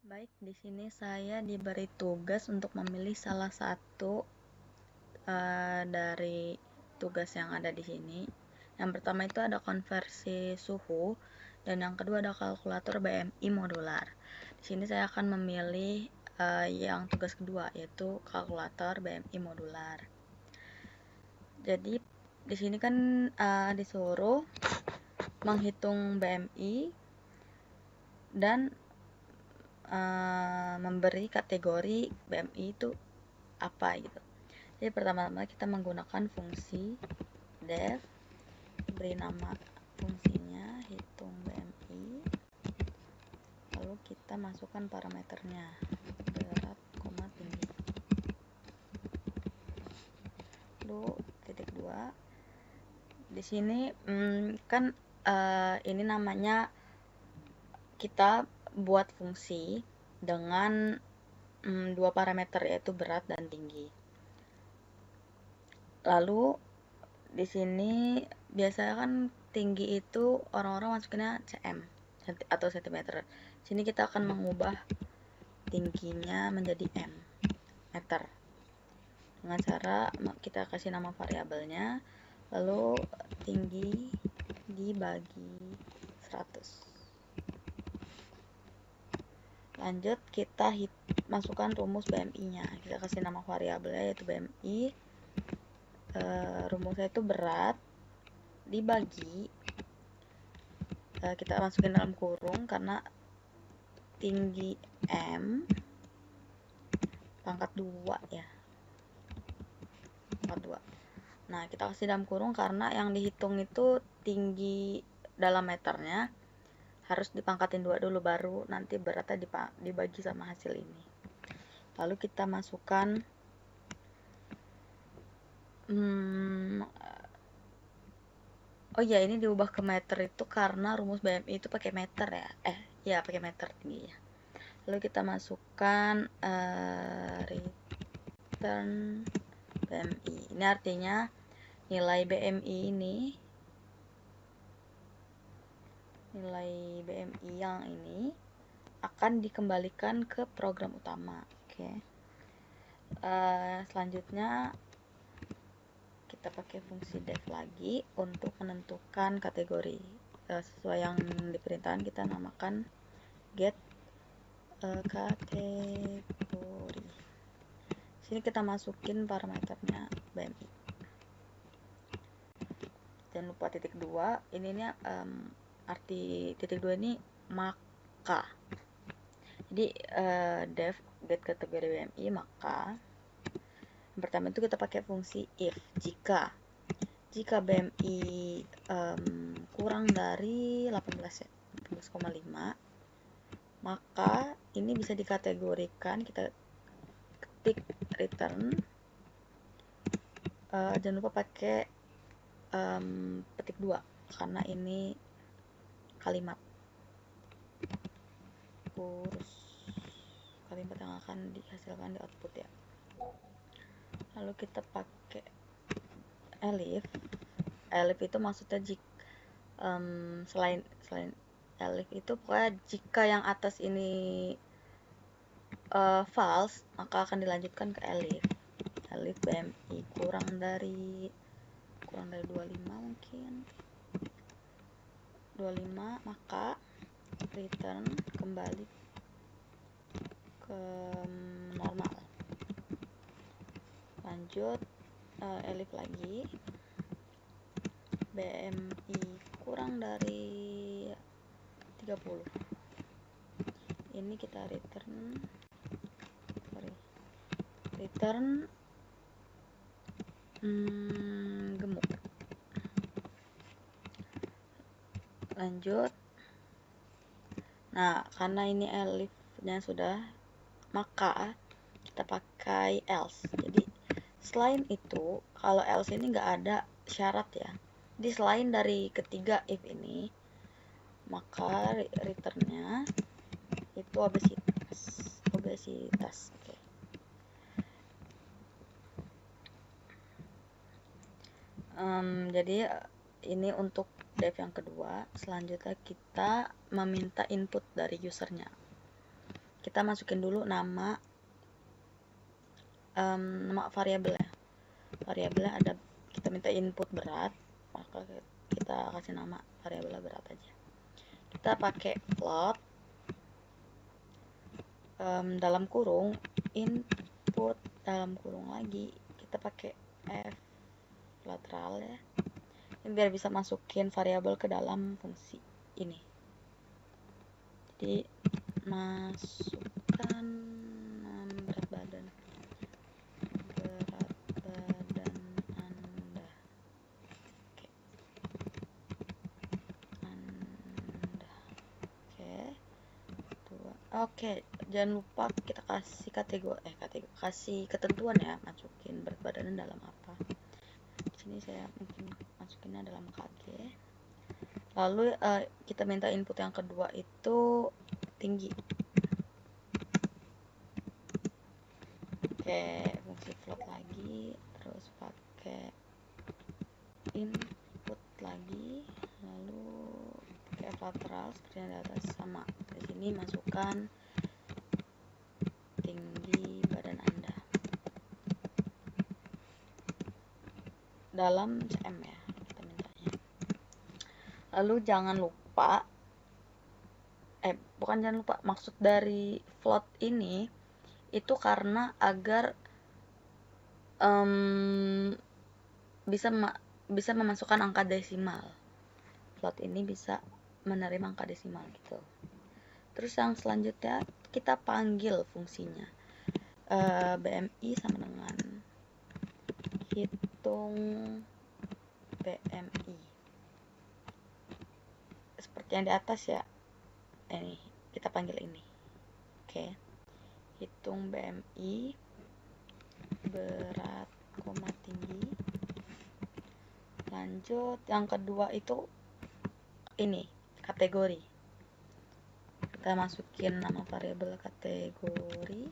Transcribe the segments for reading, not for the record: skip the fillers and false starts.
Baik, di sini saya diberi tugas untuk memilih salah satu dari tugas yang ada di sini. Yang pertama itu ada konversi suhu, dan yang kedua ada kalkulator BMI modular. Di sini saya akan memilih yang tugas kedua, yaitu kalkulator BMI modular. Jadi di sini kan disuruh menghitung BMI dan memberi kategori BMI itu apa gitu. Jadi pertama-tama kita menggunakan fungsi def, beri nama fungsinya hitung BMI, lalu kita masukkan parameternya berat, tinggi. Lalu titik 2 di sini kan ini namanya kita buat fungsi dengan dua parameter, yaitu berat dan tinggi. Lalu di sini biasanya kan tinggi itu orang-orang masukinnya cm atau cm. Sini kita akan mengubah tingginya menjadi m, meter, dengan cara kita kasih nama variabelnya, lalu tinggi dibagi 100. Lanjut kita masukkan rumus BMI-nya. Kita kasih nama variabelnya yaitu BMI. Rumusnya itu berat dibagi, kita masukin dalam kurung karena tinggi M pangkat 2 ya, pangkat 2. Nah, kita kasih dalam kurung karena yang dihitung itu tinggi dalam meternya harus dipangkatin 2 dulu, baru nanti beratnya dibagi sama hasil ini. Lalu kita masukkan oh ya, ini diubah ke meter itu karena rumus BMI itu pakai meter ya. Ya pakai meter tingginya. Lalu kita masukkan return BMI. Ini artinya nilai BMI yang ini akan dikembalikan ke program utama. Oke. Selanjutnya kita pakai fungsi def lagi untuk menentukan kategori. Sesuai yang diperintahkan, kita namakan get kategori. Sini kita masukin parameternya BMI. Jangan lupa titik 2. Ininya arti titik 2 ini maka. Jadi def get kategori BMI maka. Yang pertama itu kita pakai fungsi if. Jika BMI kurang dari 18,5, maka ini bisa dikategorikan. Kita ketik return, jangan lupa pakai petik 2 karena ini kalimat yang akan dihasilkan di output ya. Lalu kita pakai elif itu maksudnya selain elif itu pokoknya jika yang atas ini false, maka akan dilanjutkan ke elif BMI kurang dari 25 mungkin 25, maka return kembali ke normal. Lanjut elif lagi, BMI kurang dari 30. Ini kita return gemuk. Lanjut. Nah, karena ini elifnya sudah, maka kita pakai else. Jadi selain itu, kalau else ini nggak ada syarat ya. Jadi selain dari ketiga if ini, maka returnnya itu obesitas. Oke. Jadi ini untuk def yang kedua. Selanjutnya kita meminta input dari usernya. kita masukin dulu nama variabel ya. Variabelnya ada, kita minta input berat, maka kita kasih nama variabelnya berat aja. Kita pakai float dalam kurung input dalam kurung lagi, kita pakai f lateral ya, ini biar bisa masukin variabel ke dalam fungsi ini. Jadi masukkan berat badan Anda. Oke, jangan lupa kita kasih kasih ketentuan ya, masukin berat badan dalam apa. Di sini saya mungkin masukinnya dalam kg. Lalu kita minta input yang kedua itu tinggi. Oke, fungsi float lagi, terus pakai input lagi, lalu pakai lateral seperti yang di atas, sama. Di sini masukkan tinggi badan Anda dalam cm ya, kita mintanya. Lalu jangan lupa, maksud dari float ini itu karena agar bisa memasukkan angka desimal. Float ini bisa menerima angka desimal gitu. Terus yang selanjutnya kita panggil fungsinya. BMI sama dengan hitung BMI. Seperti yang di atas ya. Ini kita panggil ini. Oke. Hitung BMI berat, tinggi. Lanjut, yang kedua itu ini kategori. Kita masukin nama variabel kategori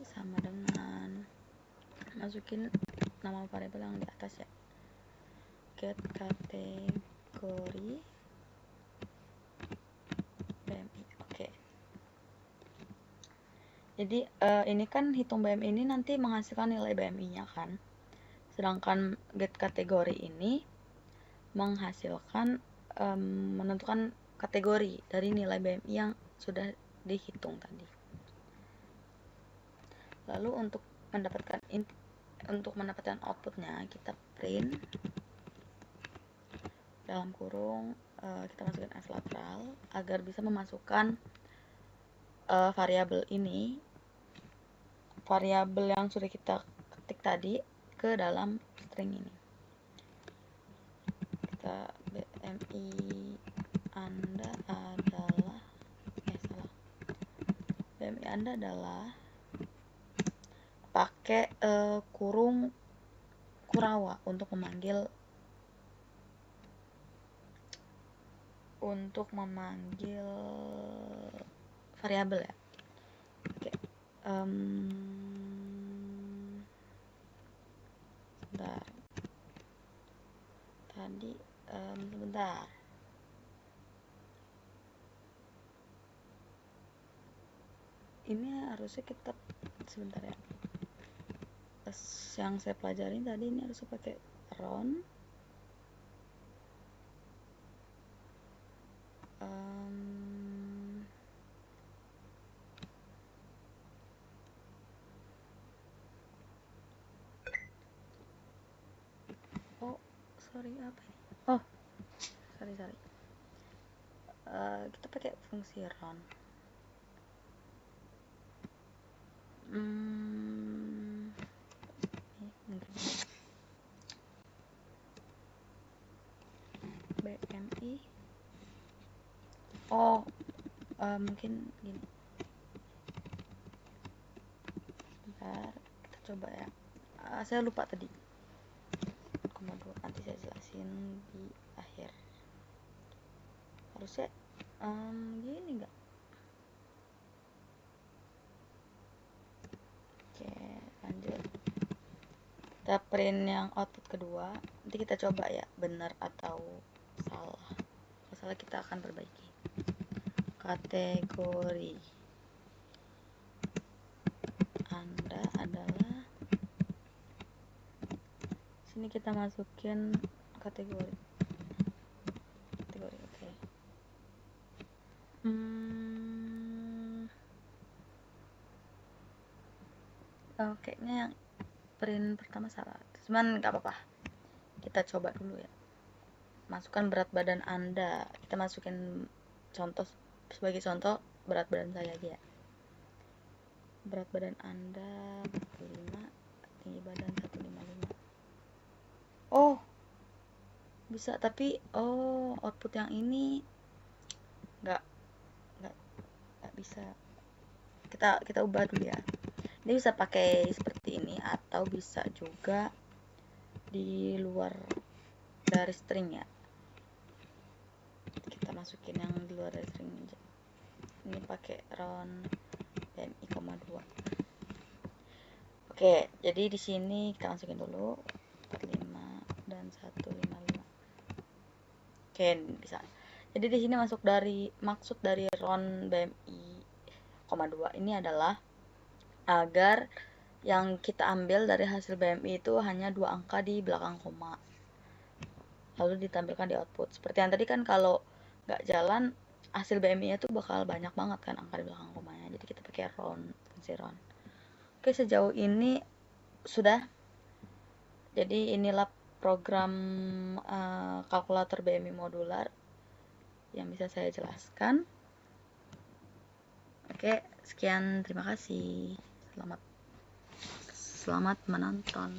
sama dengan masukin nama variabel yang di atas ya, get kategori BMI. Oke. Jadi ini kan hitung BMI ini nanti menghasilkan nilai BMI-nya kan, sedangkan get kategori ini menghasilkan menentukan kategori dari nilai BMI yang sudah dihitung tadi. Lalu untuk mendapatkan outputnya, kita print dalam kurung, kita masukin f lateral agar bisa memasukkan variabel yang sudah kita ketik tadi ke dalam string ini. Kita BMI Anda adalah pakai kurung Kurawa untuk memanggil variabel ya. Oke. Sebentar. Tadi sebentar. Ini harusnya kita sebentar ya. Yang saya pelajarin tadi ini harusnya pakai round. Kita pakai fungsi round. BMI mungkin gini. Bentar, kita coba ya. Saya lupa tadi komodo, nanti saya jelasin di akhir. Harusnya gini enggak? Oke, lanjut. Kita print yang output kedua. Nanti kita coba ya benar atau salah. Kalau salah kita akan perbaiki. kategori Anda adalah, sini kita masukin kategori oke. Kayaknya yang print pertama salah, cuman nggak apa-apa, kita coba dulu ya. Masukkan berat badan Anda, kita masukin contoh, sebagai contoh berat badan saya aja ya. Berat badan Anda 45, tinggi badan 155. Oh, bisa, tapi output yang ini nggak bisa. Kita ubah dulu ya. Ini bisa pakai seperti ini atau bisa juga di luar dari string ya. Kita masukin yang di luar dari string aja. Ini pakai round BMI, 2. Oke, jadi di sini kita masukin dulu 45 dan 155. Oke, bisa. Jadi di sini maksud dari round BMI, 2 ini adalah agar yang kita ambil dari hasil BMI itu hanya 2 angka di belakang koma, lalu ditampilkan di output. Seperti yang tadi kan, kalau nggak jalan hasil BMI itu bakal banyak banget kan angka di belakang komanya, jadi kita pakai fungsi round. Oke, sejauh ini sudah. Jadi inilah program kalkulator BMI modular yang bisa saya jelaskan. Oke, sekian, terima kasih. Selamat menonton.